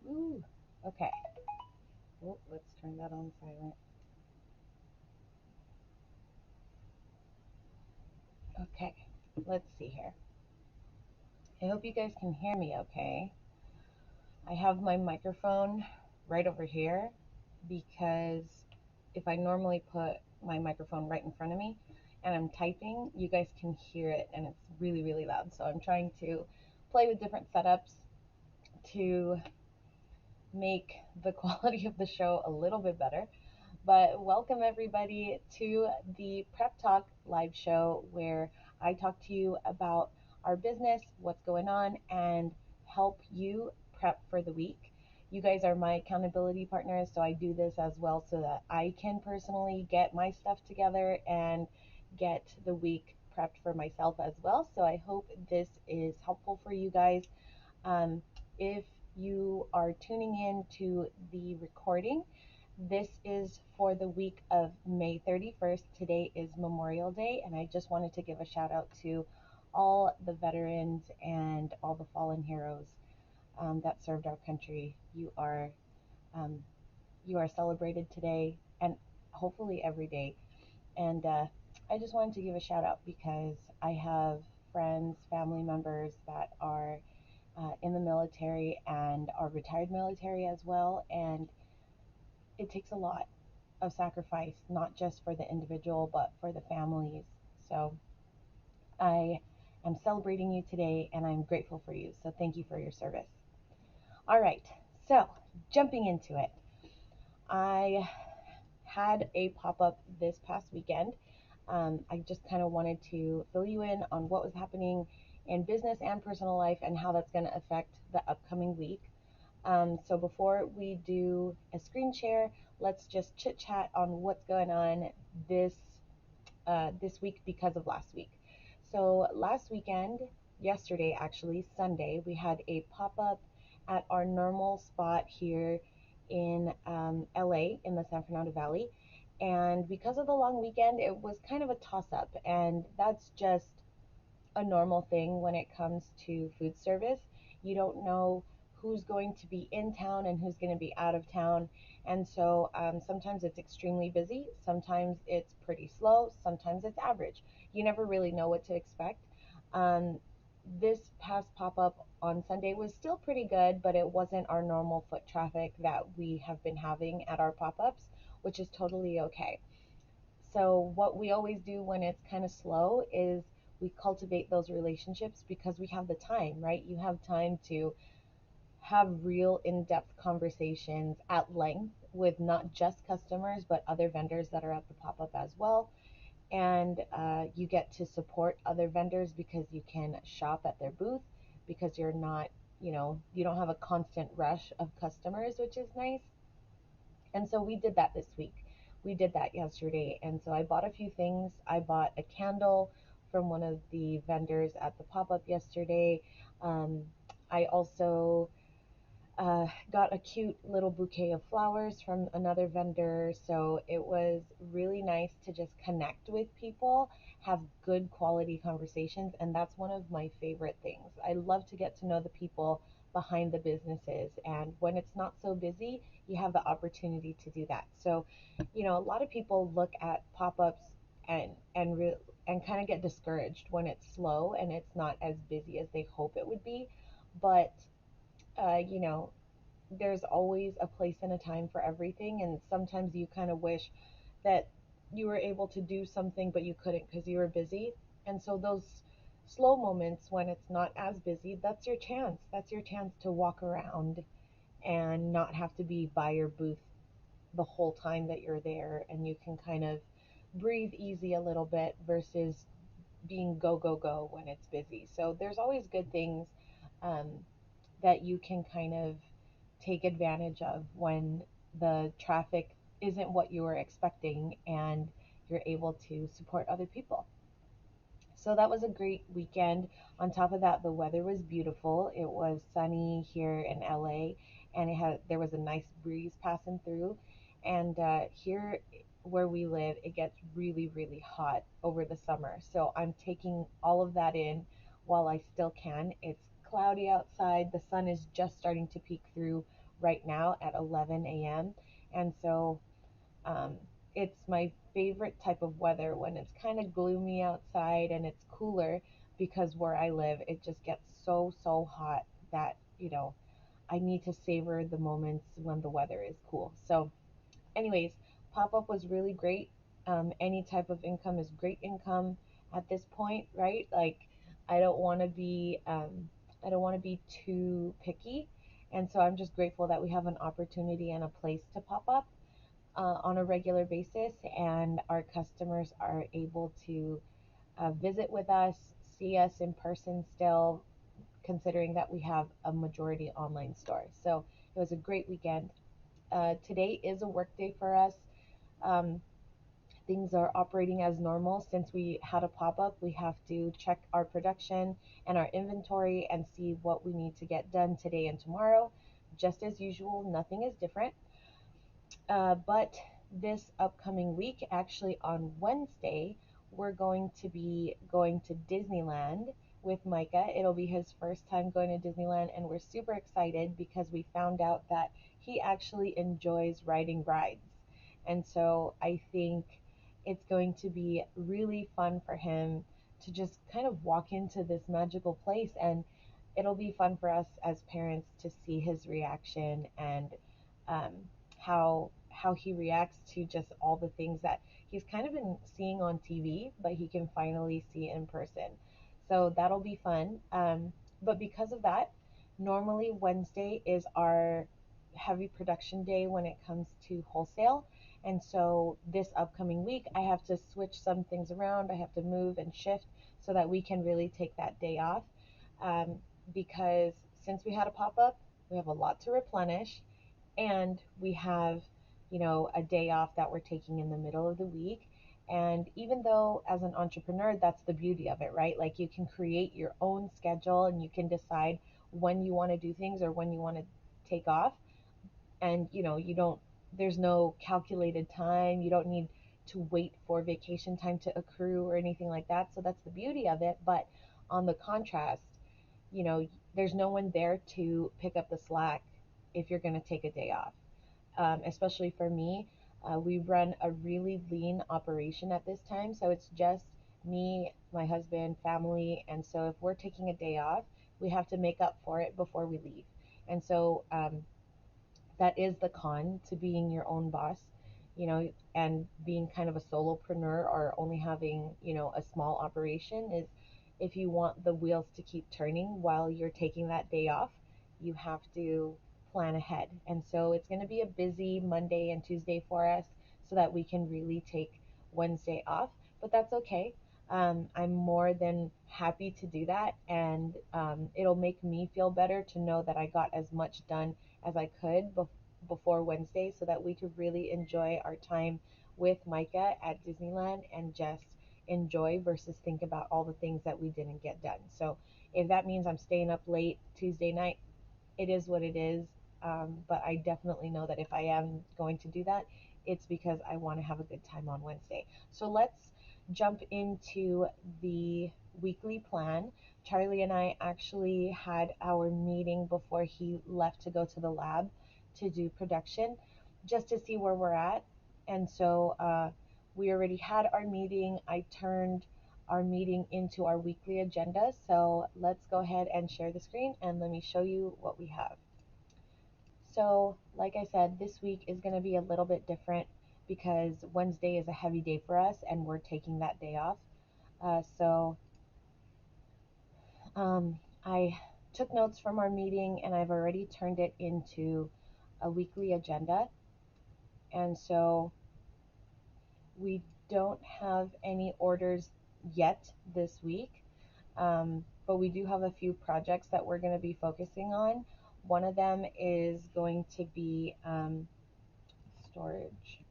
Ooh, okay. Oh, let's turn that on silent. Okay, let's see here. I hope you guys can hear me okay. I have my microphone right over here because if I normally put my microphone right in front of me and I'm typing, you guys can hear it and it's really, really loud. So I'm trying to play with different setups to make the quality of the show a little bit better. But welcome everybody to the Prep Talk live show where I talk to you about our business, what's going on, and help you prep for the week. You guys are my accountability partners, so I do this as well so that I can personally get my stuff together and get the week prepped for myself as well. So I hope this is helpful for you guys. If you are tuning in to the recording, this is for the week of May 31st. Today is Memorial Day, and I just wanted to give a shout out to all the veterans and all the fallen heroes that served our country. Um, you are celebrated today, and hopefully every day. And I just wanted to give a shout out because I have friends, family members that are in the military and are retired military as well, and it takes a lot of sacrifice, not just for the individual, but for the families. So I am celebrating you today and I'm grateful for you. So thank you for your service. All right. So jumping into it, I had a pop up this past weekend. I just kind of wanted to fill you in on what was happening in business and personal life and how that's going to affect the upcoming week. So before we do a screen share, let's just chit chat on what's going on this this week because of last week. So last weekend, yesterday actually, Sunday, we had a pop up at our normal spot here in LA in the San Fernando Valley. And because of the long weekend, it was kind of a toss up. And that's just a normal thing when it comes to food service. You don't know who's going to be in town and who's going to be out of town. And so sometimes it's extremely busy, sometimes it's pretty slow, sometimes it's average. You never really know what to expect. Um, this past pop up on Sunday was still pretty good, but it wasn't our normal foot traffic that we have been having at our pop ups, which is totally okay. So, what we always do when it's kind of slow is we cultivate those relationships because we have the time, right? You have time to have real in depth conversations at length with not just customers, but other vendors that are at the pop up as well. And you get to support other vendors because you can shop at their booth because you're not, you don't have a constant rush of customers, which is nice. And so we did that this week. We did that yesterday. And so I bought a few things. I bought a candle from one of the vendors at the pop up yesterday. Um, I also got a cute little bouquet of flowers from another vendor. So it was really nice to just connect with people, have good quality conversations. And that's one of my favorite things. I love to get to know the people behind the businesses. And when it's not so busy, you have the opportunity to do that. So, a lot of people look at pop ups and, and, re- and kind of get discouraged when it's slow and it's not as busy as they hope it would be. But, uh, you know, there's always a place and a time for everything, and sometimes you kind of wish that you were able to do something but you couldn't because you were busy. And so those slow moments when it's not as busy, that's your chance to walk around and not have to be by your booth the whole time that you're there, and you can kind of breathe easy a little bit versus being go go go when it's busy. So there's always good things um, that you can kind of take advantage of when the traffic isn't what you were expecting and you're able to support other people. So that was a great weekend. On top of that, the weather was beautiful. It was sunny here in LA, and there was a nice breeze passing through. And here where we live, it gets really, really hot over the summer. So I'm taking all of that in while I still can. It's cloudy outside. The sun is just starting to peek through right now at 11 a.m. And so um, it's my favorite type of weather when it's kind of gloomy outside and it's cooler, because where I live, it just gets so hot that, I need to savor the moments when the weather is cool. So, anyways, pop up was really great. Any type of income is great income at this point, right? Like, I don't want to be, I don't want to be too picky, and so I'm just grateful that we have an opportunity and a place to pop up on a regular basis, and our customers are able to visit with us, see us in person still, considering that we have a majority online store. So it was a great weekend. Today is a work day for us. Um, Things are operating as normal. Since we had a pop up, we have to check our production and our inventory and see what we need to get done today and tomorrow. Just as usual, nothing is different. But this upcoming week, actually on Wednesday, we're going to be going to Disneyland with Micah. It'll be his first time going to Disneyland, and we're super excited because we found out that he actually enjoys riding rides. And so I think it's going to be really fun for him to just kind of walk into this magical place, and it'll be fun for us as parents to see his reaction and um, how he reacts to just all the things that he's kind of been seeing on TV, but he can finally see in person. So that'll be fun. But because of that, normally Wednesday is our heavy production day when it comes to wholesale. And so this upcoming week, I have to switch some things around. I have to move and shift so that we can really take that day off. Um, because since we had a pop up, we have a lot to replenish, and we have, a day off that we're taking in the middle of the week. And even though as an entrepreneur, that's the beauty of it, right? Like, you can create your own schedule and you can decide when you want to do things or when you want to take off. And you don't, there's no calculated time. You don't need to wait for vacation time to accrue or anything like that. So that's the beauty of it. But on the contrast, there's no one there to pick up the slack if you're going to take a day off. Especially for me, we run a really lean operation at this time, so it's just me, my husband, family, and so if we're taking a day off, we have to make up for it before we leave. And so that is the con to being your own boss, and being kind of a solopreneur or only having, a small operation is, if you want the wheels to keep turning while you're taking that day off, you have to plan ahead. And so it's going to be a busy Monday and Tuesday for us so that we can really take Wednesday off, but that's okay. I'm more than happy to do that, and it'll make me feel better to know that I got as much done as I could before Wednesday so that we could really enjoy our time with Micah at Disneyland and just enjoy versus think about all the things that we didn't get done. So if that means I'm staying up late Tuesday night, it is what it is. But I definitely know that if I am going to do that, it's because I want to have a good time on Wednesday. So let's jump into the weekly plan. Charlie and I actually had our meeting before he left to go to the lab to do production, just to see where we're at. And so we already had our meeting. I turned our meeting into our weekly agenda. So let's go ahead and share the screen and let me show you what we have. So, like I said, this week is going to be a little bit different because Wednesday is a heavy day for us and we're taking that day off. I took notes from our meeting and I've already turned it into a weekly agenda. And so we don't have any orders yet this week, but we do have a few projects that we're going to be focusing on. One of them is going to be storage.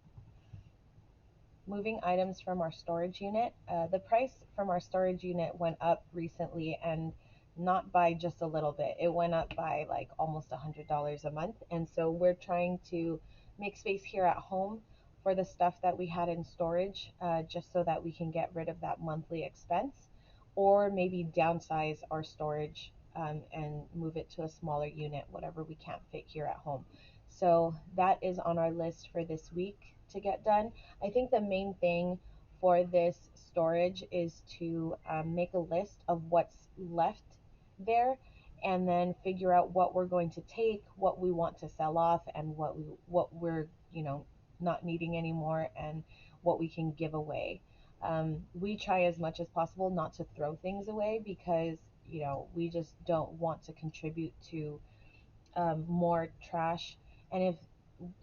Moving items from our storage unit. The price from our storage unit went up recently, and not by just a little bit. It went up by like almost $100 a month. And so we're trying to make space here at home for the stuff that we had in storage, just so that we can get rid of that monthly expense, or maybe downsize our storage and move it to a smaller unit, whatever we can't fit here at home. So that is on our list for this week to get done. I think the main thing for this storage is to make a list of what's left there, and then figure out what we're going to take, what we want to sell off, and what we're not needing anymore, and what we can give away. We try as much as possible not to throw things away because we just don't want to contribute to more trash. And if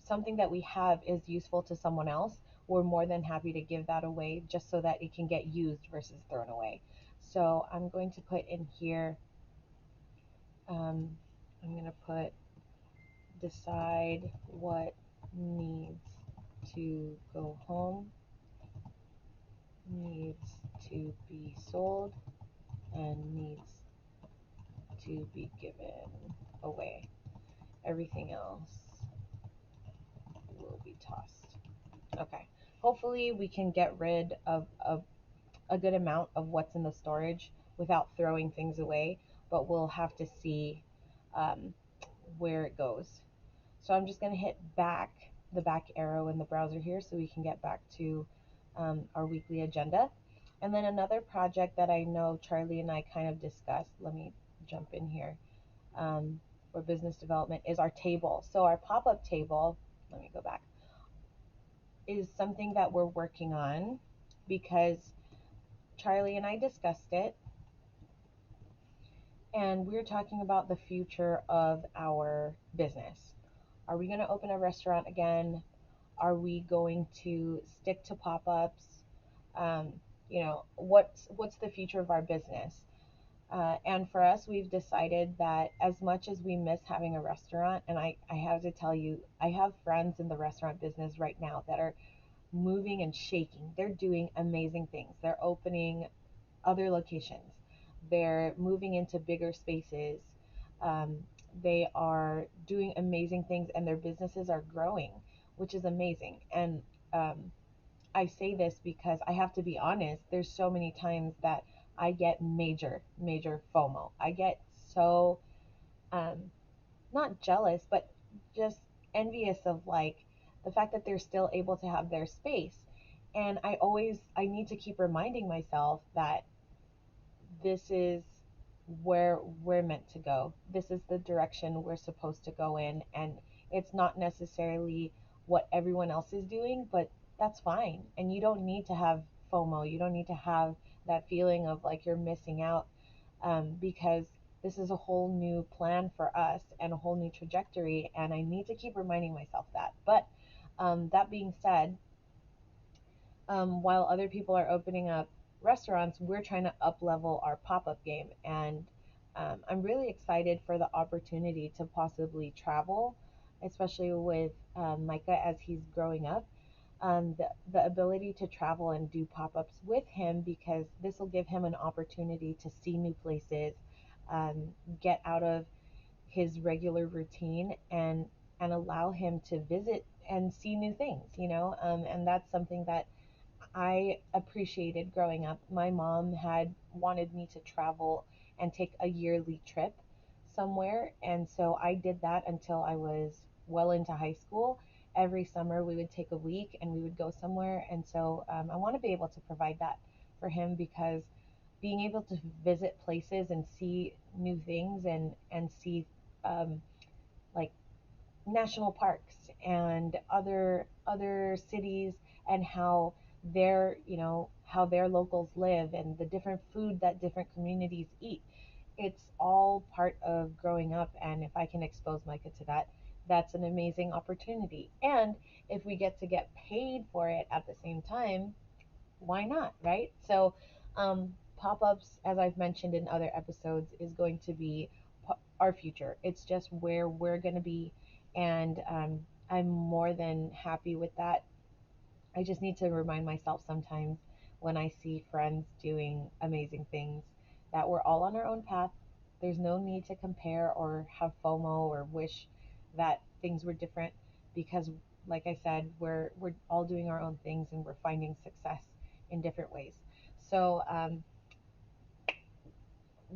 something that we have is useful to someone else, we're more than happy to give that away just so that it can get used versus thrown away. So I'm going to put in here, um, I'm going to put decide what needs to go home, needs to be sold, and needs to be given away. Everything else will be tossed. Okay. Hopefully we can get rid of a good amount of what's in the storage without throwing things away, but we'll have to see um, where it goes. So I'm just going to hit back, the back arrow in the browser here, so we can get back to our weekly agenda. And then another project that I know Charlie and I kind of discussed, let me jump in here, for business development is our table. So our pop-up table, let me go back, is something that we're working on because Charlie and I discussed it, and we're talking about the future of our business. Are we going to open a restaurant again? Are we going to stick to pop-ups? Um, what's the future of our business? And for us, we've decided that as much as we miss having a restaurant, and I have to tell you, I have friends in the restaurant business right now that are moving and shaking. They're doing amazing things. They're opening other locations. They're moving into bigger spaces. Um, they are doing amazing things, and their businesses are growing, which is amazing. And I say this because I have to be honest. There's so many times that I get major, major FOMO. I get so um, not jealous, but just envious of like the fact that they're still able to have their space. And I need to keep reminding myself that this is where we're meant to go. This is the direction we're supposed to go in. And it's not necessarily what everyone else is doing, but that's fine. And you don't need to have FOMO. You don't need to have that feeling of like you're missing out, because this is a whole new plan for us and a whole new trajectory. And I need to keep reminding myself that. But that being said, while other people are opening up restaurants, we're trying to up level our pop up game. And I'm really excited for the opportunity to possibly travel, especially with Micah as he's growing up. The ability to travel and do pop ups with him, because this will give him an opportunity to see new places, get out of his regular routine, and allow him to visit and see new things, and that's something that I appreciated growing up. My mom had wanted me to travel and take a yearly trip somewhere. And so I did that until I was well into high school. Every summer we would take a week and we would go somewhere. And so I want to be able to provide that for him, because being able to visit places and see new things, and see like national parks and other cities, and how their locals live, and the different food that different communities eat. It's all part of growing up, and if I can expose Micah to that, that's an amazing opportunity. And if we get paid for it at the same time, why not, right? So, pop-ups, as I've mentioned in other episodes, is going to be our future. It's just where we're going to be, and I'm more than happy with that. I just need to remind myself sometimes when I see friends doing amazing things that we're all on our own path. There's no need to compare or have FOMO or wish that things were different, because like I said, we're all doing our own things, and we're finding success in different ways. So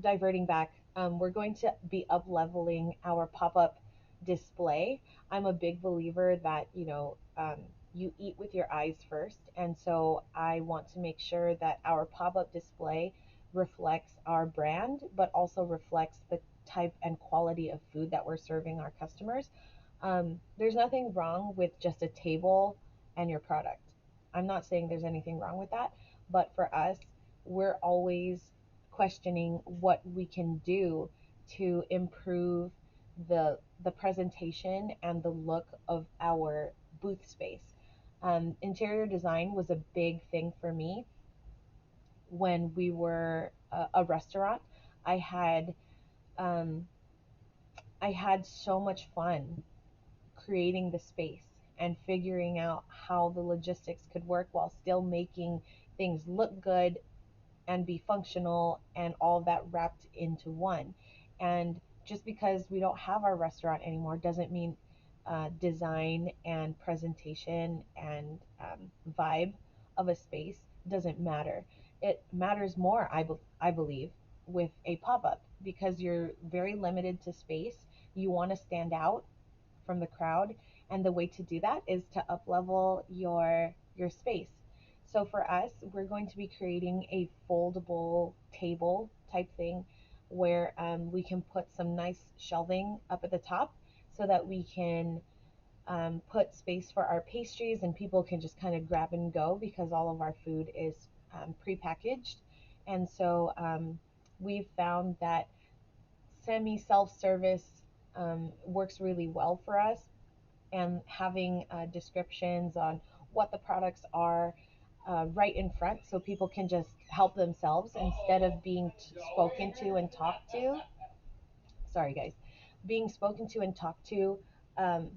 diverting back, We're going to be up leveling our pop-up display. I'm a big believer that, you eat with your eyes first. And so I want to make sure that our pop-up display reflects our brand, but also reflects the type and quality of food that we're serving our customers. There's nothing wrong with just a table and your product. I'm not saying there's anything wrong with that, but for us, we're always questioning what we can do to improve the presentation and the look of our booth space. Interior design was a big thing for me when we were a restaurant. I had um, I had so much fun creating the space and figuring out how the logistics could work while still making things look good and be functional and all that wrapped into one. And just because we don't have our restaurant anymore doesn't mean design and presentation and vibe of a space doesn't matter. It matters more, I believe, with a pop up because you're very limited to space. You want to stand out from the crowd, and the way to do that is to up level your space. So for us, we're going to be creating a foldable table type thing where we can put some nice shelving up at the top so that we can put space for our pastries and people can just kind of grab and go because all of our food is prepackaged. And so we've found that semi self service works really well for us, and having descriptions on what the products are right in front so people can just help themselves instead of being spoken to and talked to. Sorry, guys. Being spoken to and talked to um,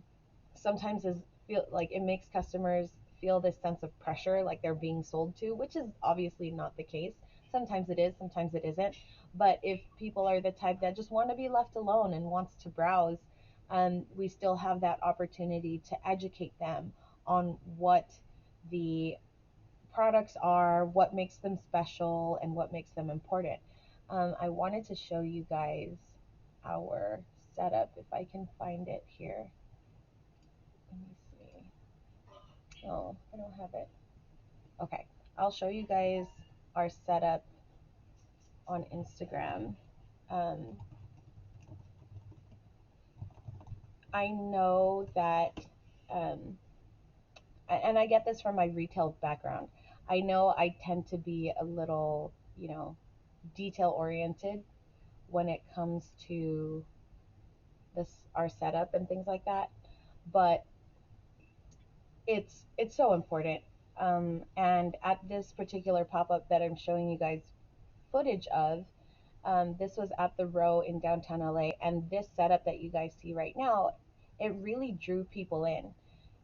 sometimes is feel like it makes customers feel this sense of pressure, like they're being sold to, which is obviously not the case. Sometimes it is, sometimes it isn't. But if people are the type that just want to be left alone and wants to browse, we still have that opportunity to educate them on what the products are, what makes them special, and what makes them important. I wanted to show you guys our setup if I can find it here. Let me see. Oh, I don't have it. Okay, I'll show you guys our setup on Instagram. Um, I know that, um, and I get this from my retail background. I know I tend to be a little, detail oriented when it comes to this our setup and things like that. But it's so important. And at this particular pop up that I'm showing you guys footage of, this was at the Row in downtown LA, and this setup that you guys see right now, it really drew people in.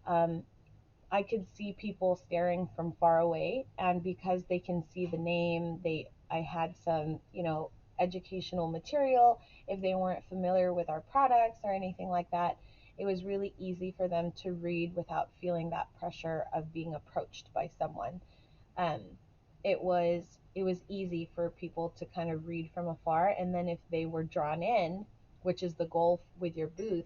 Um, I could see people staring from far away, and because they can see the name, I had some, educational material. If they weren't familiar with our products or anything like that, it was really easy for them to read without feeling that pressure of being approached by someone. um, it was easy for people to kind of read from afar, and then if they were drawn in, which is the goal with your booth,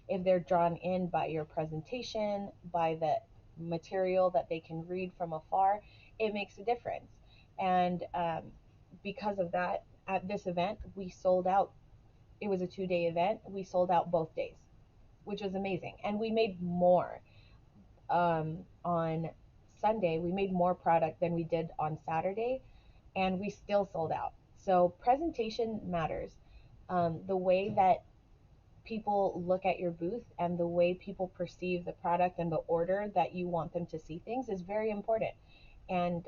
if they're drawn in by your presentation, by the material that they can read from afar, it makes a difference. And because of that, at this event we sold out. It was a 2-day event. We sold out both days, which was amazing, and we made more on Sunday. We made more product than we did on Saturday, and we still sold out. So presentation matters. The way that people look at your booth and the way people perceive the product and the order that you want them to see things is very important. And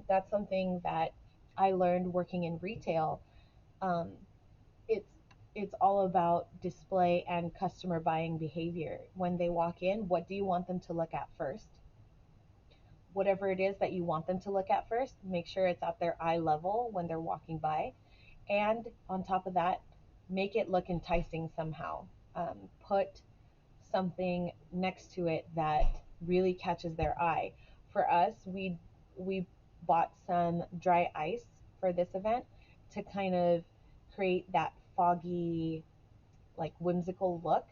that's something that I learned working in retail. Um, it's it's all about display and customer buying behavior. When they walk in, what do you want them to look at first? Whatever it is that you want them to look at first, make sure it's at their eye level when they're walking by. And on top of that, make it look enticing somehow. Put something next to it that really catches their eye. For us, we bought some dry ice for this event to kind of create that foggy, like whimsical look,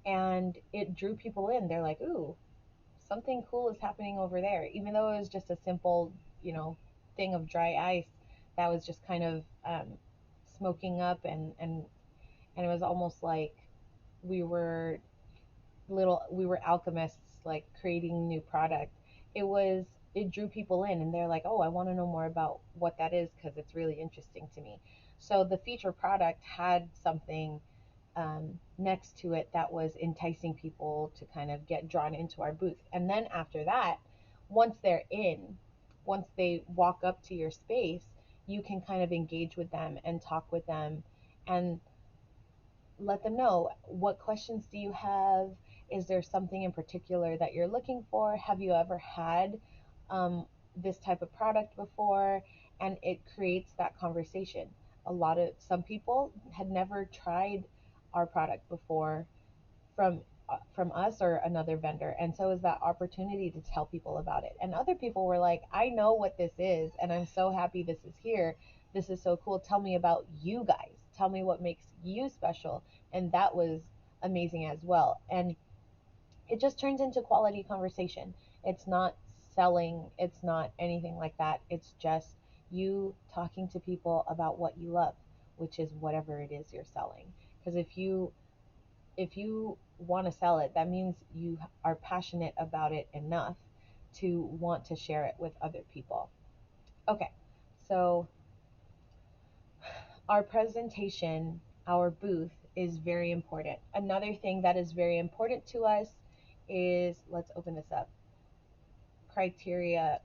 and it drew people in. They're like, ooh, something cool is happening over there, even though it was just a simple, you know, thing of dry ice that was just kind of smoking up, and it was almost like we were we were alchemists, like creating new product. It drew people in, and they're like, oh, I want to know more about what that is because it's really interesting to me. So the feature product had something next to it that was enticing people to kind of get drawn into our booth. And then after that, once they're in, once they walk up to your space, you can kind of engage with them and talk with them and let them know, what questions do you have? Is there something in particular that you're looking for? Have you ever had this type of product before? And it creates that conversation. Some people had never tried our product before from us or another vendor, and so is that opportunity to tell people about it. And other people were like, I know what this is, and I'm so happy this is here. This is so cool. Tell me about you guys. Tell me what makes you special. And that was amazing as well. And it just turns into quality conversation. It's not selling, it's not anything like that. It's just you talking to people about what you love, which is whatever it is you're selling. Because if you want to sell it, that means you are passionate about it enough to want to share it with other people. Okay, so our presentation, our booth is very important. Another thing that is very important to us is, let's open this up, criteria.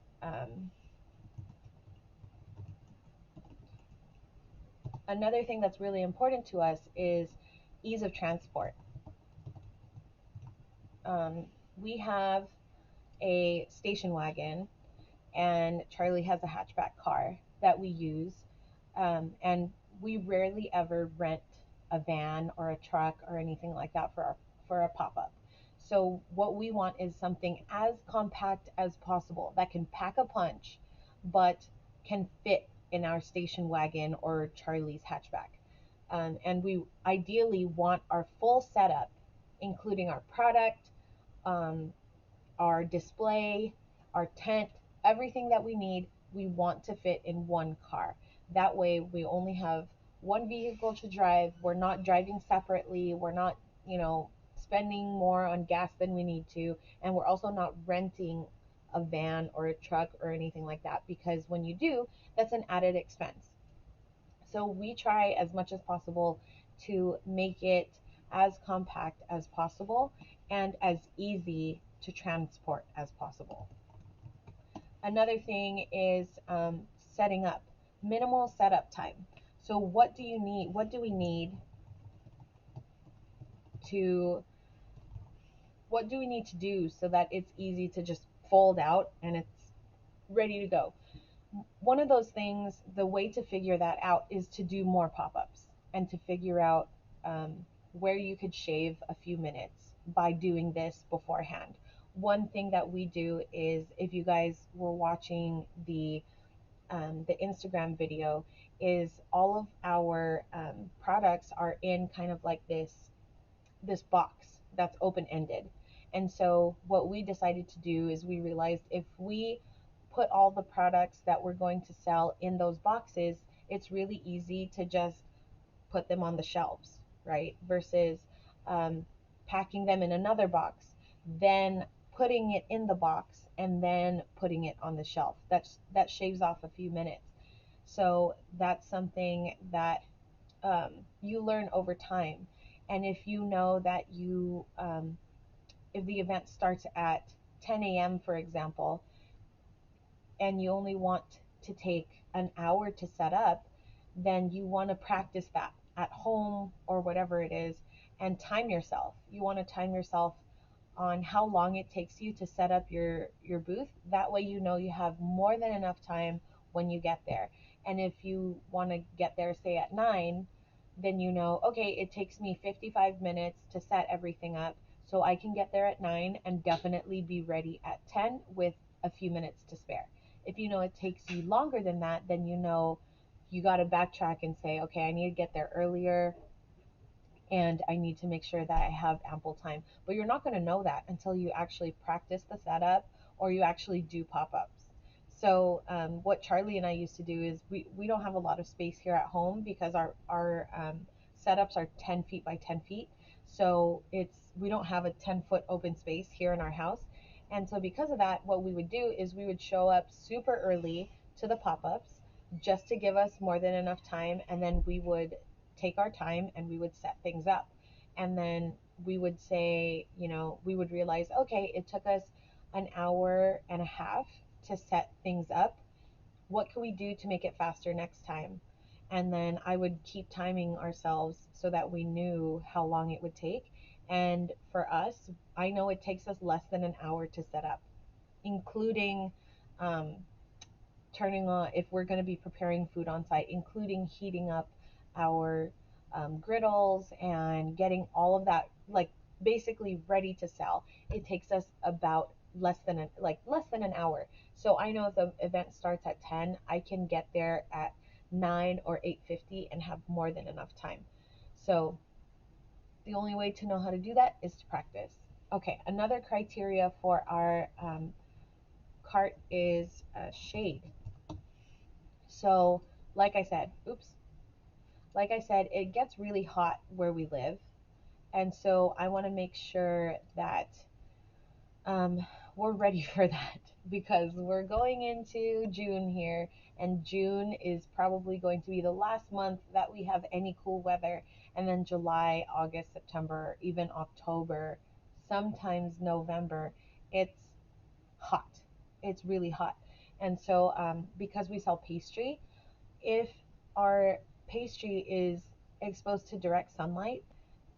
Another thing that's really important to us is ease of transport. Um, we have a station wagon, and Charlie has a hatchback car that we use. And we rarely ever rent a van or a truck or anything like that for a pop-up. So what we want is something as compact as possible that can pack a punch, but can fit in our station wagon or Charlie's hatchback. And we ideally want our full setup, including our product, um, our display, our tent, everything that we need, we want to fit in one car. That way we only have one vehicle to drive. We're not driving separately. We're not, spending more on gas than we need to. And we're also not renting a van or a truck or anything like that, because when you do, that's an added expense. So we try as much as possible to make it as compact as possible and as easy to transport as possible. Another thing is setting up, minimal setup time. So what do you need? What do we need to what do we need to do so that it's easy to just fold out and it's ready to go? One of those things, the way to figure that out is to do more pop-ups and to figure out where you could shave a few minutes by doing this beforehand. One thing that we do is, if you guys were watching the Instagram video, is all of our products are in kind of like this box that's open ended. And so what we decided to do is, we realized if we put all the products that we're going to sell in those boxes, it's really easy to just put them on the shelves, right? Versus um, packing them in another box, then putting it in the box, and then putting it on the shelf. That shaves off a few minutes. So that's something that you learn over time. And if you know that if the event starts at 10 a.m., for example, and you only want to take an hour to set up, then you want to practice that at home or whatever it is, and time yourself. You want to time yourself on how long it takes you to set up your booth. That way you know you have more than enough time when you get there. And if you want to get there, say at 9, then you know, okay, it takes me 55 minutes to set everything up, so I can get there at 9 and definitely be ready at 10 with a few minutes to spare. If you know it takes you longer than that, then you know you got to backtrack and say, okay, I need to get there earlier and I need to make sure that I have ample time. But you're not going to know that until you actually practice the setup or you actually do pop ups. So, what Charlie and I used to do is we don't have a lot of space here at home because our setups are 10 feet by 10 feet. So, we don't have a 10-foot open space here in our house. And so, because of that, what we would do is we would show up super early to the pop ups just to give us more than enough time. And then we would take our time and we would set things up. And then we would say, we would realize, okay, it took us an hour and a half to set things up. What can we do to make it faster next time? And then I would keep timing ourselves so that we knew how long it would take. And for us, I know it takes us less than an hour to set up, including um, turning on, if we're going to be preparing food on site, including heating up our griddles and getting all of that like basically ready to sell. It takes us about less than an hour. So I know if the event starts at 10, I can get there at 9 or 8:50 and have more than enough time. So the only way to know how to do that is to practice. Okay, another criteria for our cart is shade. So, like I said, it gets really hot where we live. And so I want to make sure that we're ready for that because we're going into June here, and June is probably going to be the last month that we have any cool weather. And then July, August, September, even October, sometimes November, it's hot. It's really hot. And so, because we sell pastry, if our pastry is exposed to direct sunlight,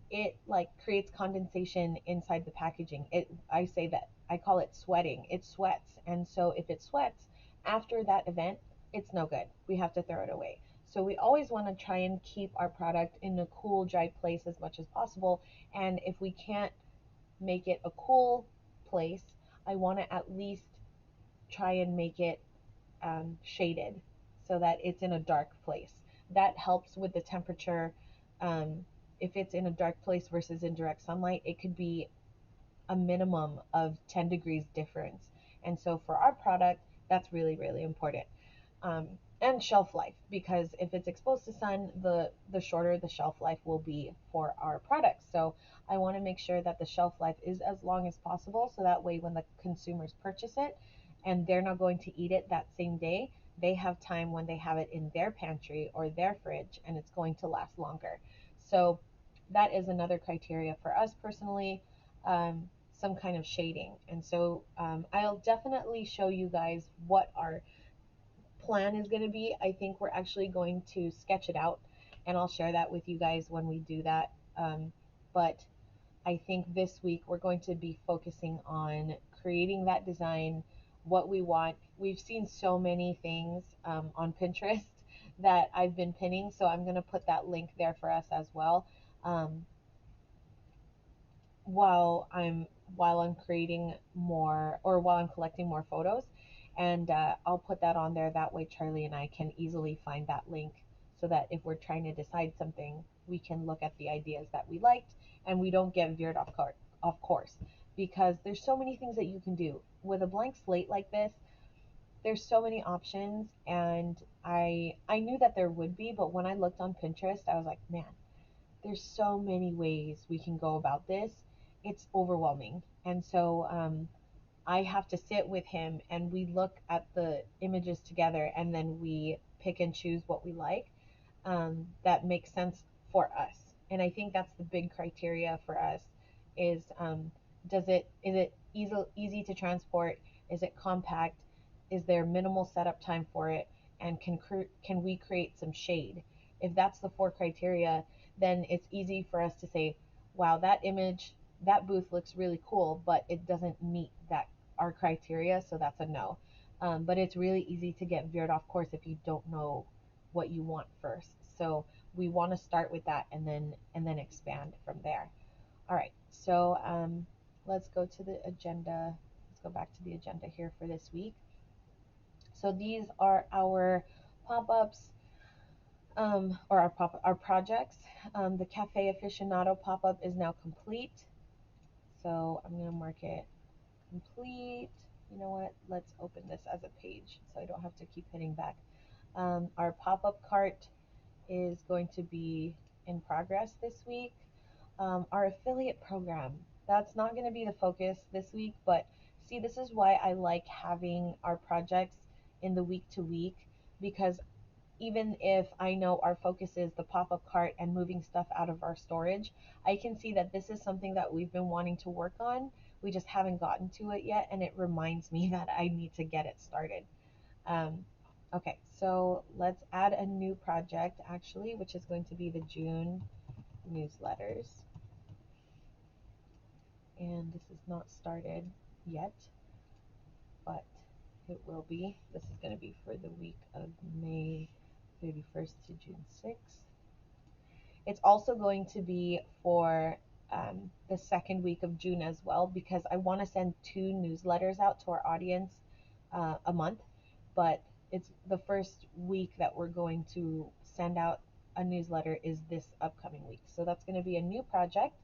it like creates condensation inside the packaging. I say that I call it sweating. It sweats. And so if it sweats after that event, it's no good. We have to throw it away. So we always want to try and keep our product in a cool, dry place as much as possible. And if we can't make it a cool place, I want to at least try and make it shaded so that it's in a dark place. That helps with the temperature. Um, if it's in a dark place versus in direct sunlight, it could be a minimum of 10 degrees difference. And so for our product, that's really, really important. um, and shelf life, because if it's exposed to sun, the shorter the shelf life will be for our products. So I want to make sure that the shelf life is as long as possible, so that way when the consumers purchase it and they're not going to eat it that same day, they have time when they have it in their pantry or their fridge and it's going to last longer. So that is another criteria for us personally. Some kind of shading. And so I'll definitely show you guys what our plan is going to be. I think we're actually going to sketch it out, and I'll share that with you guys when we do that. But I think this week we're going to be focusing on creating that design, what we want. We've seen so many things on Pinterest that I've been pinning, so I'm going to put that link there for us as well. Um, while I'm creating more, or while I'm collecting more photos, and I'll put that on there. That way Charlie and I can easily find that link, so that if we're trying to decide something, we can look at the ideas that we liked and we don't get veered off course, because there's so many things that you can do with a blank slate like this. There's so many options, and I knew that there would be, but when I looked on Pinterest, I was like, man, there's so many ways we can go about this. It's overwhelming. And so I have to sit with him and we look at the images together, and then we pick and choose what we like, that makes sense for us. And I think that's the big criteria for us is, is it easy to transport? Is it compact? Is there minimal setup time for it? And can we create some shade? If that's the four criteria, then it's easy for us to say, wow, that booth looks really cool, but it doesn't meet that our criteria, so that's a no. But it's really easy to get veered off course if you don't know what you want first. So we want to start with that, and then expand from there. All right. So let's go to the agenda. Let's go back to the agenda here for this week. So these are our pop-ups. or our projects. The Cafe Aficionado pop-up is now complete. So I'm gonna mark it complete. You know what? Let's open this as a page so I don't have to keep hitting back. Our pop-up cart is going to be in progress this week. Our affiliate program, that's not going to be the focus this week, but see, this is why I like having our projects in the week to week, because even if I know our focus is the pop-up cart and moving stuff out of our storage, I can see that this is something that we've been wanting to work on. We just haven't gotten to it yet, and it reminds me that I need to get it started. Um, okay, so let's add a new project actually, which is going to be the June newsletters. And this is not started yet, but it will be. This is going to be for the week of May 31st to June 6th. It's also going to be for the second week of June as well, because I want to send 2 newsletters out to our audience a month, but it's the first week that we're going to send out a newsletter is this upcoming week. So that's going to be a new project.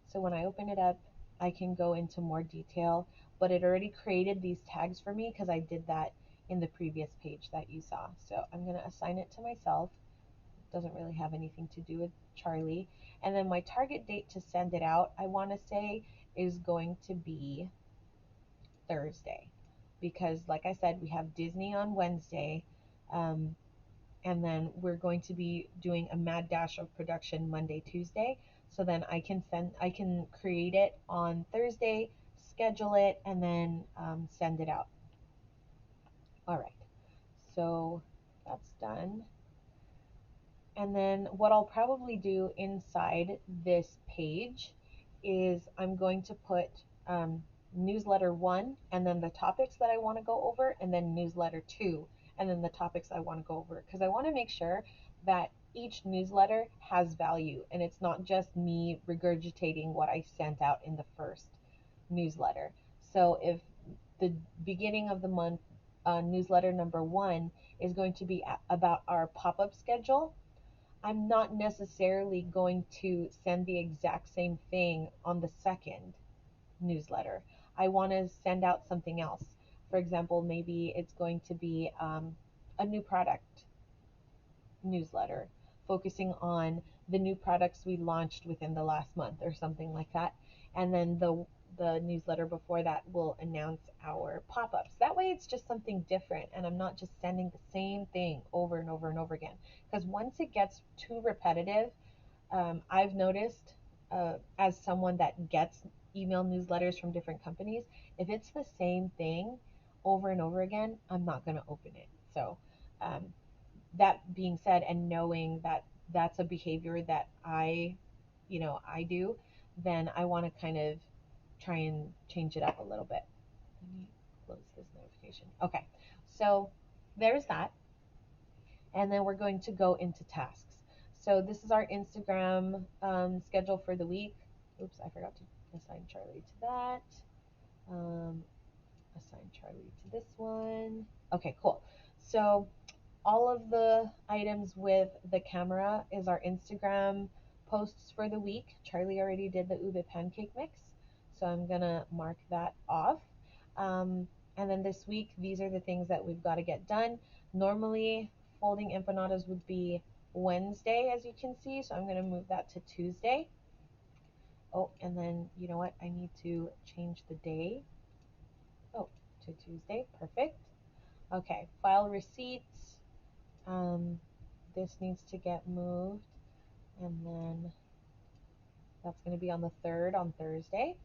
So when I open it up, I can go into more detail, but it already created these tags for me because I did that in the previous page that you saw. So I'm going to assign it to myself. It doesn't really have anything to do with Charlie. And then my target date to send it out, I want to say, is going to be Thursday. Because, like I said, we have Disney on Wednesday. Um, and then we're going to be doing a mad dash of production Monday, Tuesday. So then I can create it on Thursday, schedule it, and then send it out. All right, so that's done. And then what I'll probably do inside this page is I'm going to put newsletter 1 and then the topics that I want to go over, and then newsletter 2 and then the topics I want to go over, because I want to make sure that each newsletter has value and it's not just me regurgitating what I sent out in the first newsletter. So if the beginning of the month newsletter number 1 is going to be about our pop-up schedule, I'm not necessarily going to send the exact same thing on the second newsletter. I want to send out something else. For example, maybe it's going to be a new product newsletter focusing on the new products we launched within the last month or something like that. And then the newsletter before that will announce our pop-ups. That way it's just something different and I'm not just sending the same thing over and over and over again. Because once it gets too repetitive, I've noticed as someone that gets email newsletters from different companies, if it's the same thing over and over again, I'm not going to open it. So um, that being said, and knowing that that's a behavior that I do, then I want to kind of try and change it up a little bit. Let me close this notification. Okay, so there's that. And then we're going to go into tasks. So this is our Instagram schedule for the week. Oops, I forgot to assign Charlie to that. Um, assign Charlie to this one. Okay, cool. So all of the items with the camera is our Instagram posts for the week. Charlie already did the ube pancake mix, so I'm gonna mark that off. Um, and then this week, these are the things that we've got to get done. Normally, folding empanadas would be Wednesday, as you can see, so I'm gonna move that to Tuesday. Oh, and then you know what? I need to change the day. Oh, to Tuesday. Perfect. Okay, file receipts. This needs to get moved, and then that's going to be on the 3rd on Thursday,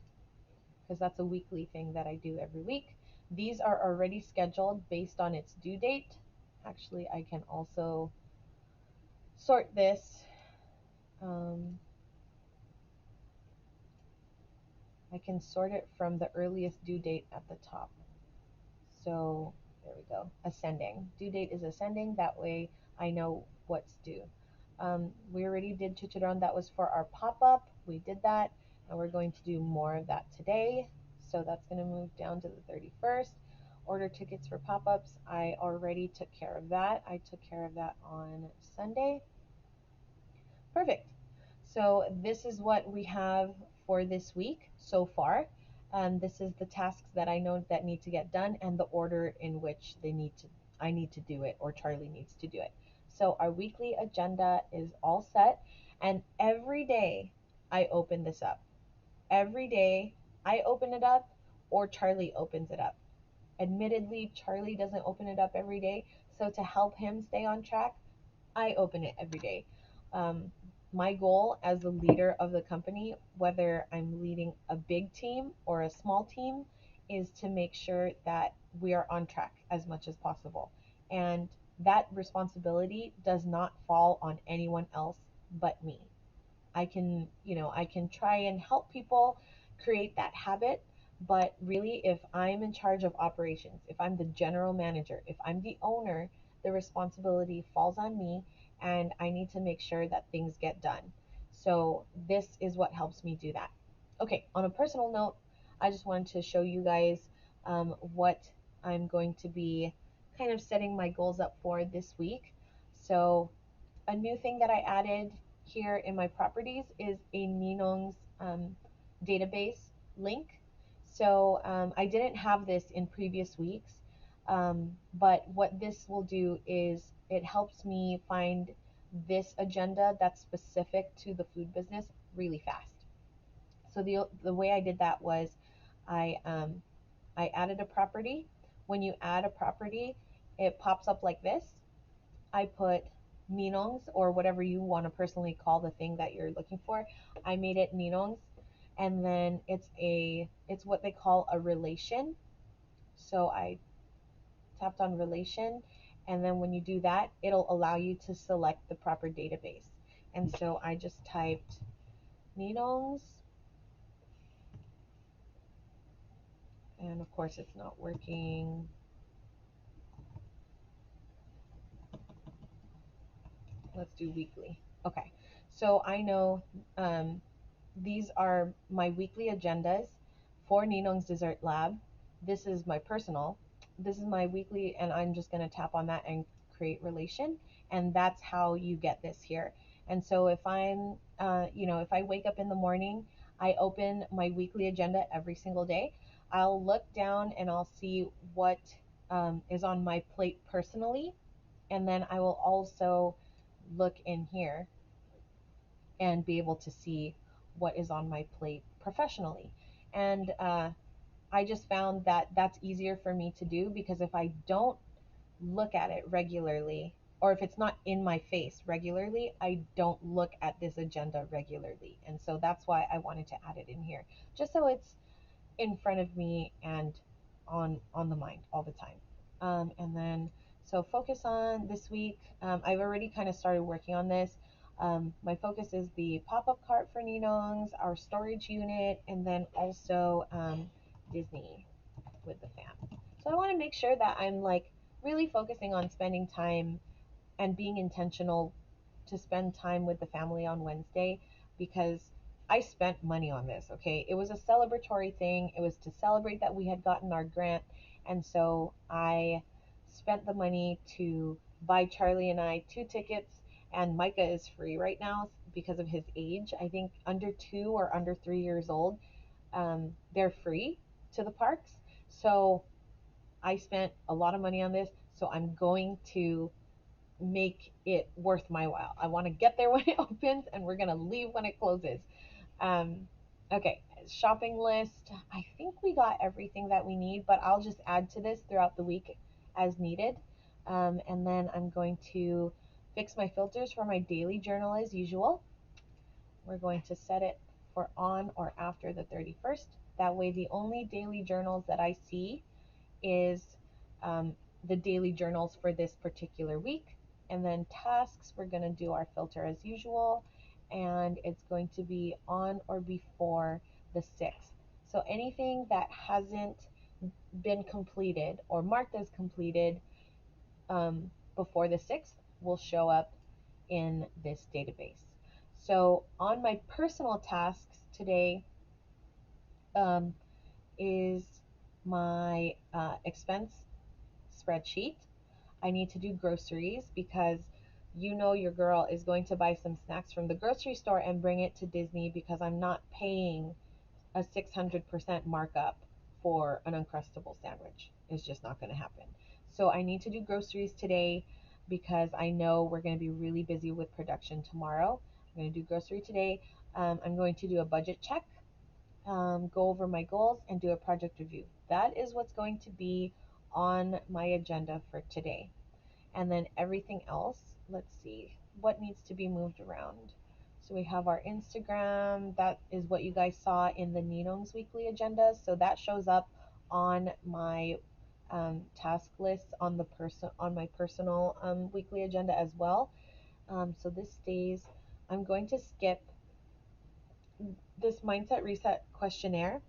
because that's a weekly thing that I do every week. These are already scheduled based on its due date. Actually, I can also sort this. I can sort it from the earliest due date at the top. So there we go, ascending. Due date is ascending, that way I know what's due. We already did Chicharron, that was for our pop-up. We did that, and we're going to do more of that today. So that's going to move down to the 31st. Order tickets for pop-ups, I already took care of that. I took care of that on Sunday. Perfect. So this is what we have for this week so far. This is the tasks that I know that need to get done and the order in which I need to do it or Charlie needs to do it. So our weekly agenda is all set, and every day I open this up. Every day I open it up or Charlie opens it up. Admittedly, Charlie doesn't open it up every day, so to help him stay on track, I open it every day. Um, my goal as the leader of the company, whether I'm leading a big team or a small team, is to make sure that we are on track as much as possible. And that responsibility does not fall on anyone else but me. I can try and help people create that habit, but really, if I'm in charge of operations, if I'm the general manager, if I'm the owner, the responsibility falls on me, and I need to make sure that things get done. So this is what helps me do that. Okay, on a personal note, I just wanted to show you guys what I'm going to be kind of setting my goals up for this week. So a new thing that I added here in my properties is a Ninong's database link. So I didn't have this in previous weeks, but what this will do is it helps me find this agenda that's specific to the food business really fast. So the way I did that was I I added a property. When you add a property, it pops up like this. I put Ninong's or whatever you want to personally call the thing that you're looking for. I made it Ninong's, and then it's what they call a relation. So I tapped on relation, and then when you do that, it'll allow you to select the proper database. And so I just typed Ninong's, and of course it's not working. Let's do weekly. Okay, so I know these are my weekly agendas for Ninong's Dessert Lab. This is my personal. This is my weekly, and I'm just going to tap on that and create relation. And that's how you get this here. And so if if I wake up in the morning, I open my weekly agenda every single day. I'll look down and I'll see what is on my plate personally. And then I will also look in here and be able to see what is on my plate professionally. And I just found that that's easier for me to do because if I don't look at it regularly, or if it's not in my face regularly, I don't look at this agenda regularly. And so that's why I wanted to add it in here, just so it's in front of me and on the mind all the time. And then so focus on this week. I've already kind of started working on this. My focus is the pop-up cart for Ninong's, our storage unit, and then also Disney with the fam. So I want to make sure that I'm like really focusing on spending time and being intentional to spend time with the family on Wednesday because I spent money on this, okay? It was a celebratory thing. It was to celebrate that we had gotten our grant. And so I spent the money to buy Charlie and I 2 tickets, and Micah is free right now because of his age. I think under 2 or under 3 years old, they're free to the parks. So I spent a lot of money on this. So I'm going to make it worth my while. I want to get there when it opens and we're going to leave when it closes. Um, okay, shopping list. I think we got everything that we need, but I'll just add to this throughout the week as needed. And then I'm going to fix my filters for my daily journal as usual. We're going to set it for on or after the 31st. That way, the only daily journals that I see is um, the daily journals for this particular week. And then tasks, we're going to do our filter as usual, and it's going to be on or before the 6th. So anything that hasn't been completed or marked as completed before the 6th will show up in this database. So on my personal tasks today um, is my expense spreadsheet. I need to do groceries because you know your girl is going to buy some snacks from the grocery store and bring it to Disney because I'm not paying a 600% markup for an Uncrustable sandwich. It's just not going to happen. So I need to do groceries today because I know we're going to be really busy with production tomorrow. I'm going to do grocery today. I'm going to do a budget check, go over my goals, and do a project review. That is what's going to be on my agenda for today. And then everything else, let's see what needs to be moved around. So we have our Instagram. That is what you guys saw in the Ninong's weekly agenda. So that shows up on my task list on the on my personal weekly agenda as well. So this stays. I'm going to skip this mindset reset questionnaire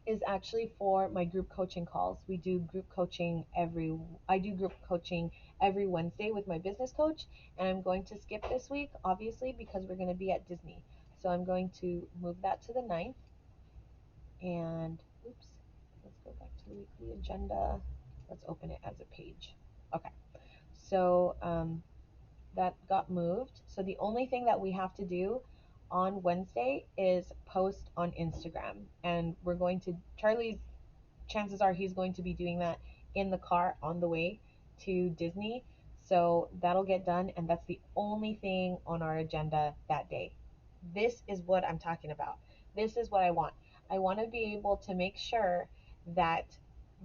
is actually for my group coaching calls. We do group coaching I do group coaching every Wednesday with my business coach, and I'm going to skip this week, obviously, because we're going to be at Disney. So I'm going to move that to the 9th. And oops, let's go back to the weekly agenda. Let's open it as a page. Okay. So that got moved. So the only thing that we have to do on Wednesday is post on Instagram. And we're going to, Charlie's, chances are he's going to be doing that in the car on the way to Disney. So that'll get done. And that's the only thing on our agenda that day. This is what I'm talking about. This is what I want. I want to be able to make sure that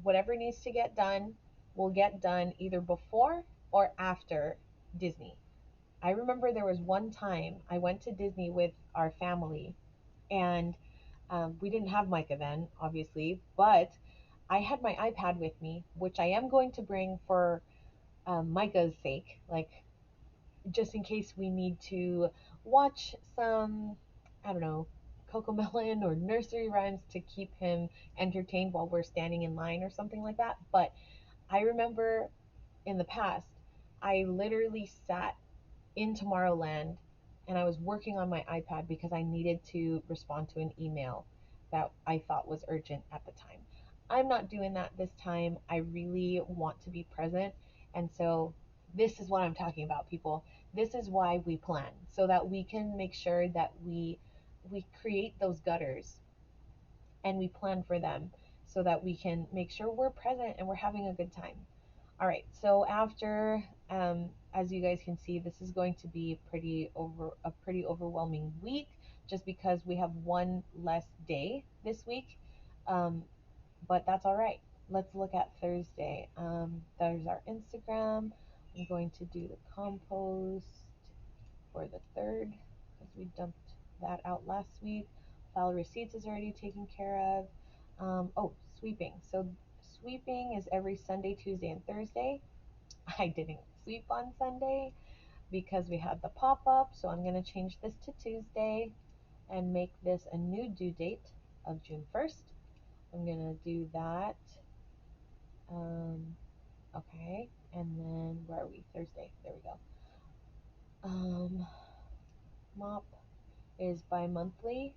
whatever needs to get done will get done either before or after Disney. I remember there was one time I went to Disney with our family, and we didn't have Micah then, obviously, but I had my iPad with me, which I am going to bring for Micah's sake, like just in case we need to watch some, I don't know, Cocomelon or nursery rhymes to keep him entertained while we're standing in line or something like that. But I remember in the past, I literally sat in Tomorrowland and I was working on my iPad because I needed to respond to an email that I thought was urgent at the time. I'm not doing that this time. I really want to be present. And so this is what I'm talking about, people. This is why we plan, so that we can make sure that we create those gutters and we plan for them so that we can make sure we're present and we're having a good time. All right, so after, as you guys can see, this is going to be a pretty overwhelming week, just because we have one less day this week, but that's all right. Let's look at Thursday. There's our Instagram. I'm going to do the compost for the 3rd because we dumped that out last week. File receipts is already taken care of. Oh, sweeping. So sweeping is every Sunday, Tuesday, and Thursday. I didn't sweep on Sunday because we had the pop-up, so I'm going to change this to Tuesday and make this a new due date of June 1st. I'm going to do that. Okay, and then where are we? Thursday. There we go. Mop is bi-monthly,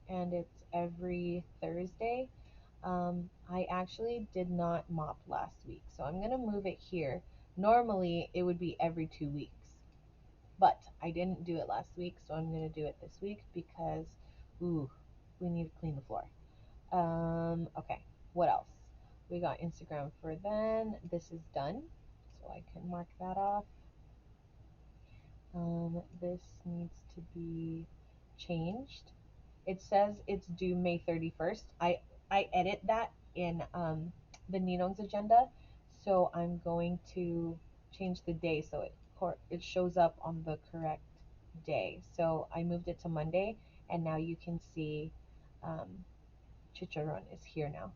and it's every Thursday. I actually did not mop last week, so I'm gonna move it here. Normally, it would be every 2 weeks, but I didn't do it last week, so I'm gonna do it this week because, ooh, we need to clean the floor. Okay, what else? We got Instagram for then. This is done, so I can mark that off. This needs to be changed. It says it's due May 31st. I edit that in the Ninong's agenda, so I'm going to change the day so it shows up on the correct day. So I moved it to Monday, and now you can see um, Chicharron is here now,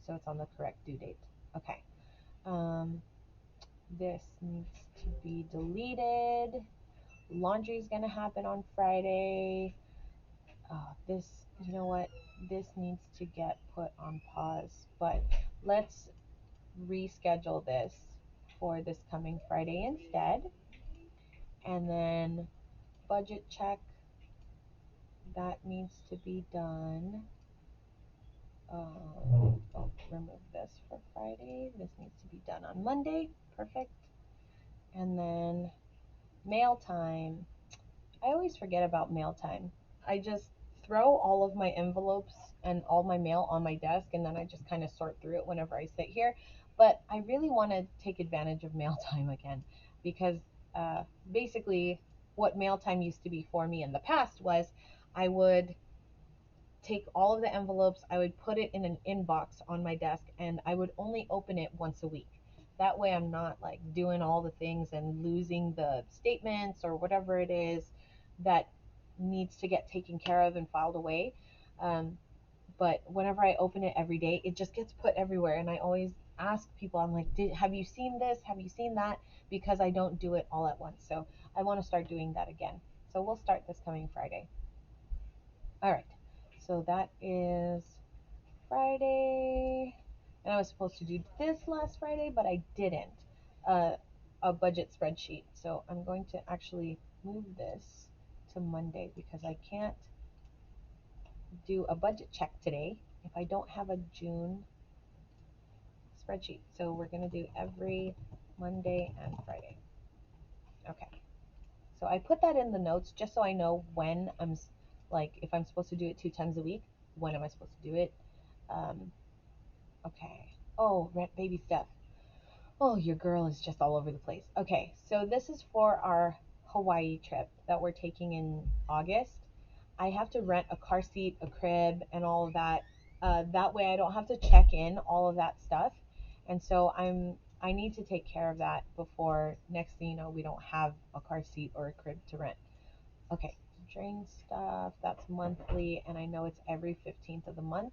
so it's on the correct due date. Okay. This needs to be deleted. Laundry is gonna happen on Friday. This, you know what? This needs to get put on pause, but let's reschedule this for this coming Friday instead. And then budget check, that needs to be done. Remove this for Friday. This needs to be done on Monday. Perfect. And then Mail time. I always forget about mail time. I just throw all of my envelopes and all my mail on my desk, and then I just kind of sort through it whenever I sit here. But I really want to take advantage of mail time again because uh, basically, what mail time used to be for me in the past was I would take all of the envelopes, I would put it in an inbox on my desk, and I would only open it once a week. That way, I'm not like doing all the things and losing the statements or whatever it is that needs to get taken care of and filed away. Um, but whenever I open it every day, it just gets put everywhere. And I always ask people, I'm like, have you seen this? Have you seen that? Because I don't do it all at once. So I want to start doing that again. So we'll start this coming Friday. All right. So that is Friday. And I was supposed to do this last Friday, but I didn't. Uh, a budget spreadsheet. So I'm going to actually move this to Monday because I can't do a budget check today if I don't have a June spreadsheet. So we're going to do every Monday and Friday. Okay. So I put that in the notes just so I know when I'm like, if I'm supposed to do it 2 times a week, when am I supposed to do it? Um, okay. Oh, rent baby stuff. Oh, your girl is just all over the place. Okay, so this is for our Hawaii trip that we're taking in August. I have to rent a car seat, a crib, and all of that. That way, I don't have to check in all of that stuff. And so I need to take care of that before next thing you know, we don't have a car seat or a crib to rent. Okay, drain stuff. That's monthly, and I know it's every 15th of the month.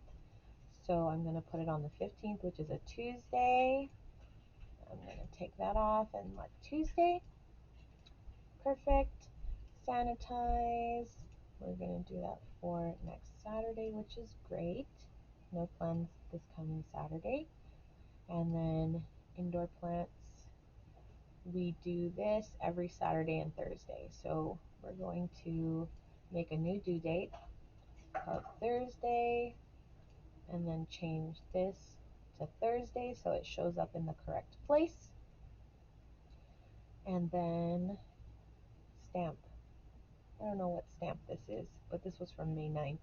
So I'm gonna put it on the 15th, which is a Tuesday. I'm going to take that off and mark Tuesday. Perfect. Sanitize. We're going to do that for next Saturday, which is great. No plans this coming Saturday. And then indoor plants. We do this every Saturday and Thursday. So we're going to make a new due date of Thursday and then change this to Thursday so it shows up in the correct place. And then stamp. I don't know what stamp this is, but this was from May 9th.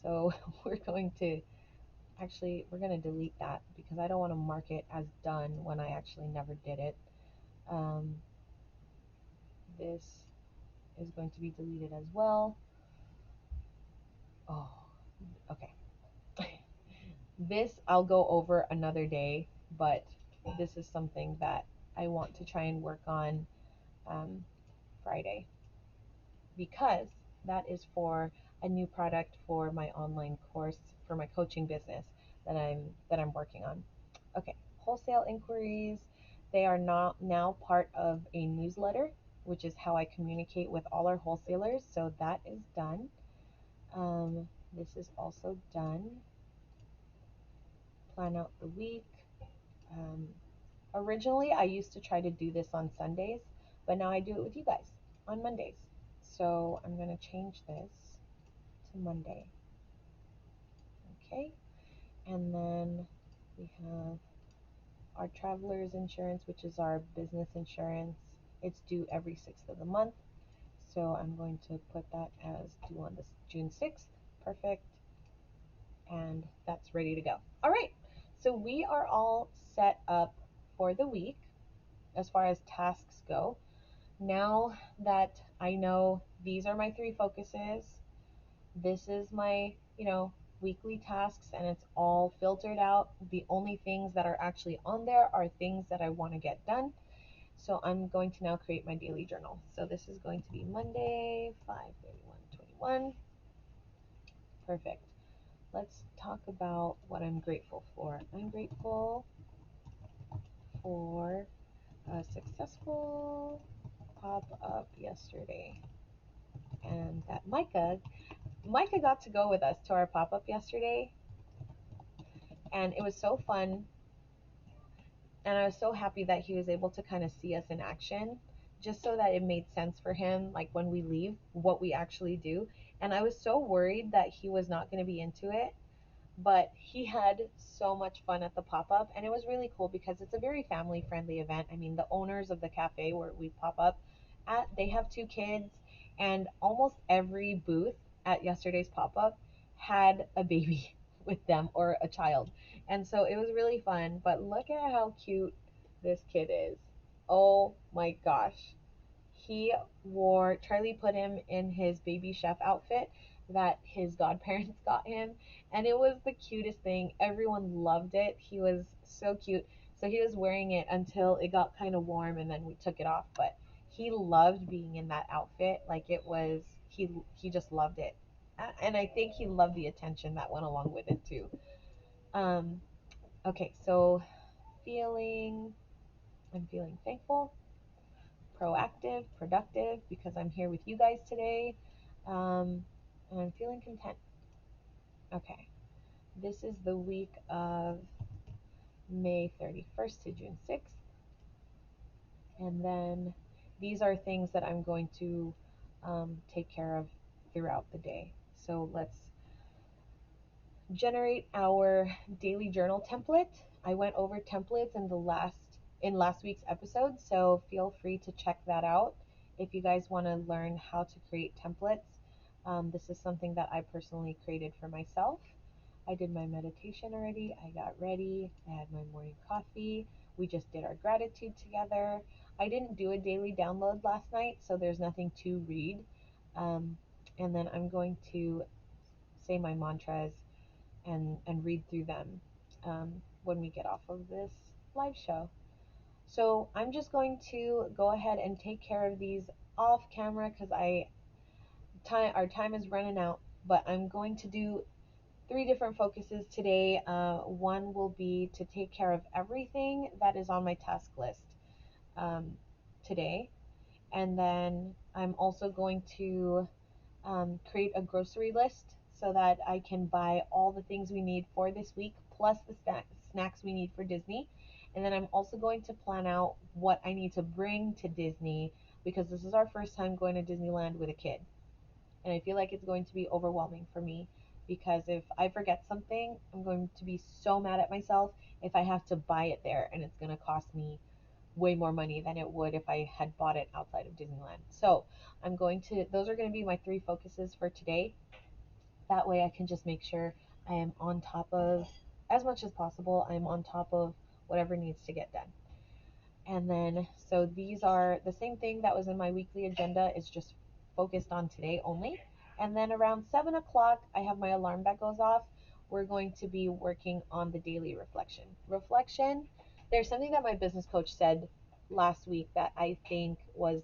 So we're going to delete that because I don't want to mark it as done when I actually never did it. Um, this is going to be deleted as well. Oh, okay. This I'll go over another day, but this is something that I want to try and work on um, Friday because that is for a new product for my online course for my coaching business that I'm working on. Okay, wholesale inquiries. They are not now part of a newsletter, which is how I communicate with all our wholesalers. So that is done. This is also done. Plan out the week. Um, Originally, I used to try to do this on Sundays, but now I do it with you guys on Mondays. So I'm going to change this to Monday. Okay, and then we have our traveler's insurance, which is our business insurance. It's due every 6th of the month. So I'm going to put that as due on this June 6th. Perfect. And that's ready to go. All right. So we are all set up for the week as far as tasks go. Now that I know these are my 3 focuses, this is my, weekly tasks and it's all filtered out. The only things that are actually on there are things that I want to get done. So I'm going to now create my daily journal. So this is going to be Monday, 5/31/21. Perfect. Let's talk about what I'm grateful for. I'm grateful for a successful pop up yesterday and that Micah got to go with us to our pop up yesterday, and it was so fun. And I was so happy that he was able to kind of see us in action, just so that it made sense for him, like when we leave, what we actually do. And I was so worried that he was not going to be into it. But he had so much fun at the pop up, and it was really cool because it's a very family friendly event. I mean, the owners of the cafe where we pop up at, they have two kids, and almost every booth at yesterday's pop up had a baby with them or a child. And so it was really fun. But look at how cute this kid is. Oh my gosh. He wore, Charlie put him in his baby chef outfit that his godparents got him, and it was the cutest thing. Everyone loved it. He was so cute. So he was wearing it until it got kind of warm, and then we took it off. But he loved being in that outfit. Like, it was, he just loved it. And I think he loved the attention that went along with it too. Um, okay, so feeling, I'm feeling thankful, proactive, productive, because I'm here with you guys today. And I'm feeling content. Okay, this is the week of May 31st to June 6th. And then these are things that I'm going to take care of throughout the day. So let's generate our daily journal template. I went over templates in last week's episode, so feel free to check that out if you guys want to learn how to create templates. This is something that I personally created for myself. I did my meditation already. I got ready. I had my morning coffee. We just did our gratitude together. I didn't do a daily download last night, so there's nothing to read. Um, and then I'm going to say my mantras and read through them when we get off of this live show. So I'm just going to go ahead and take care of these off camera because our time is running out. But I'm going to do three different focuses today. One will be to take care of everything that is on my task list um, today, and then I'm also going to create a grocery list so that I can buy all the things we need for this week, plus the snacks we need for Disney. And then I'm also going to plan out what I need to bring to Disney because this is our first time going to Disneyland with a kid. And I feel like it's going to be overwhelming for me because if I forget something, I'm going to be so mad at myself if I have to buy it there and it's going to cost me way more money than it would if I had bought it outside of Disneyland. So those are going to be my three focuses for today. That way I can just make sure I am on top of, as much as possible, I'm on top of whatever needs to get done. And then, so these are the same thing that was in my weekly agenda, is just focused on today only. And then around 7 o'clock, I have my alarm that goes off. We're going to be working on the daily reflection. Reflection, there's something that my business coach said last week that I think was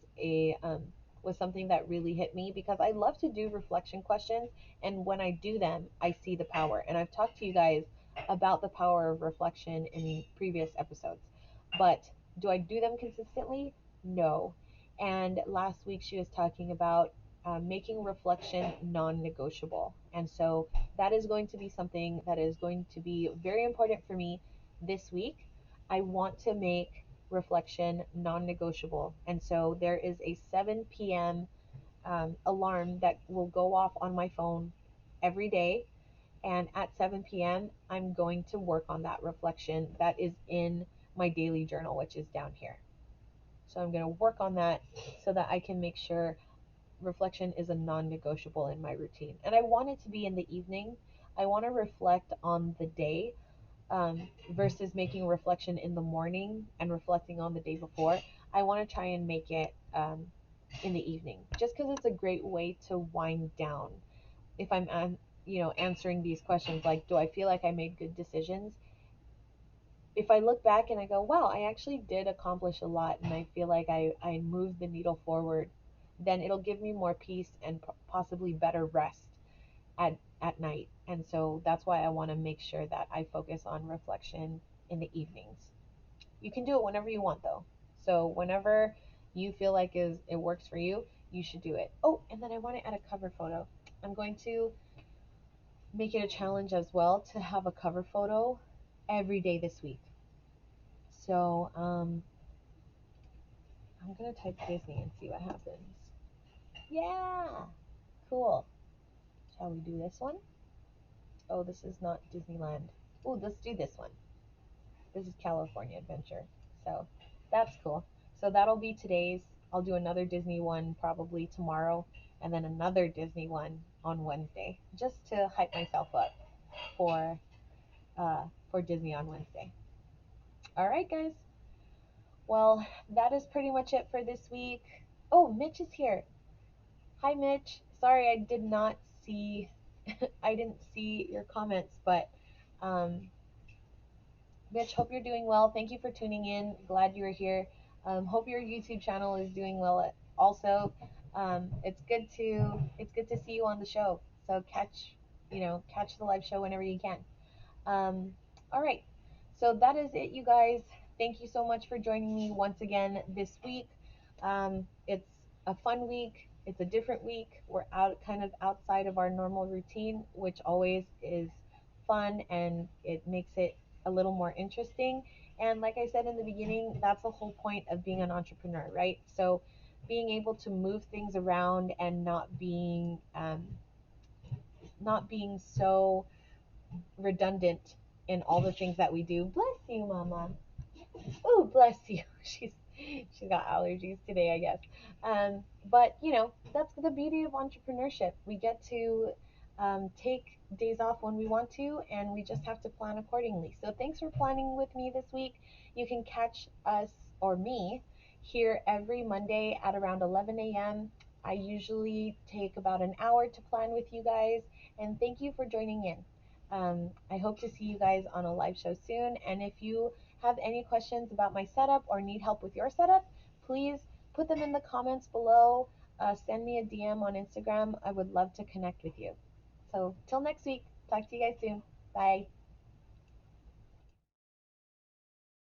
something that really hit me because I love to do reflection questions, and when I do them, I see the power. And I've talked to you guys about the power of reflection in previous episodes. But do I do them consistently? No. And last week she was talking about making reflection non negotiable. And so that is going to be something that is going to be very important for me this week. I want to make reflection non negotiable. And so there is a 7 p.m. Alarm that will go off on my phone every day. And at 7 p.m., I'm going to work on that reflection that is in my daily journal, which is down here. So I'm going to work on that so that I can make sure reflection is a non negotiable in my routine. And I want it to be in the evening. I want to reflect on the day versus making reflection in the morning and reflecting on the day before. I want to try and make it in the evening just because it's a great way to wind down. If I'm answering these questions like, do I feel like I made good decisions? If I look back and I go, wow, I actually did accomplish a lot and I feel like I moved the needle forward, then it'll give me more peace and possibly better rest at night. And so that's why I want to make sure that I focus on reflection in the evenings. You can do it whenever you want though. So whenever you feel like it works for you, you should do it. Oh, and then I want to add a cover photo. I'm going to make it a challenge as well to have a cover photo every day this week. So I'm gonna type Disney and see what happens. Yeah, cool. Shall we do this one? Oh, this is not Disneyland. Oh, let's do this one. This is California Adventure. So that's cool. So that'll be today's. I'll do another Disney one probably tomorrow, and then another Disney one on Wednesday, just to hype myself up for for Disney on Wednesday. All right, guys. Well, that is pretty much it for this week. Oh, Mitch is here. Hi, Mitch. Sorry, I did not see. I didn't see your comments, but um, Mitch, hope you're doing well. Thank you for tuning in. Glad you were here. Hope your YouTube channel is doing well. Also, it's good to see you on the show. So catch the live show whenever you can. All right. So that is it, you guys. Thank you so much for joining me once again this week. It's a fun week. It's a different week. We're out kind of outside of our normal routine, which always is fun and it makes it a little more interesting. And like I said in the beginning, that's the whole point of being an entrepreneur, right? So being able to move things around and not being so redundant in all the things that we do. Bless you, Mama. Oh, bless you. She's got allergies today, I guess. But that's the beauty of entrepreneurship. We get to take days off when we want to, and we just have to plan accordingly. So thanks for planning with me this week. You can catch us or me here every Monday at around 11 a.m. I usually take about an hour to plan with you guys, and thank you for joining in. I hope to see you guys on a live show soon. And if you have any questions about my setup or need help with your setup, please put them in the comments below. Send me a DM on Instagram. I would love to connect with you. So, till next week, talk to you guys soon. Bye.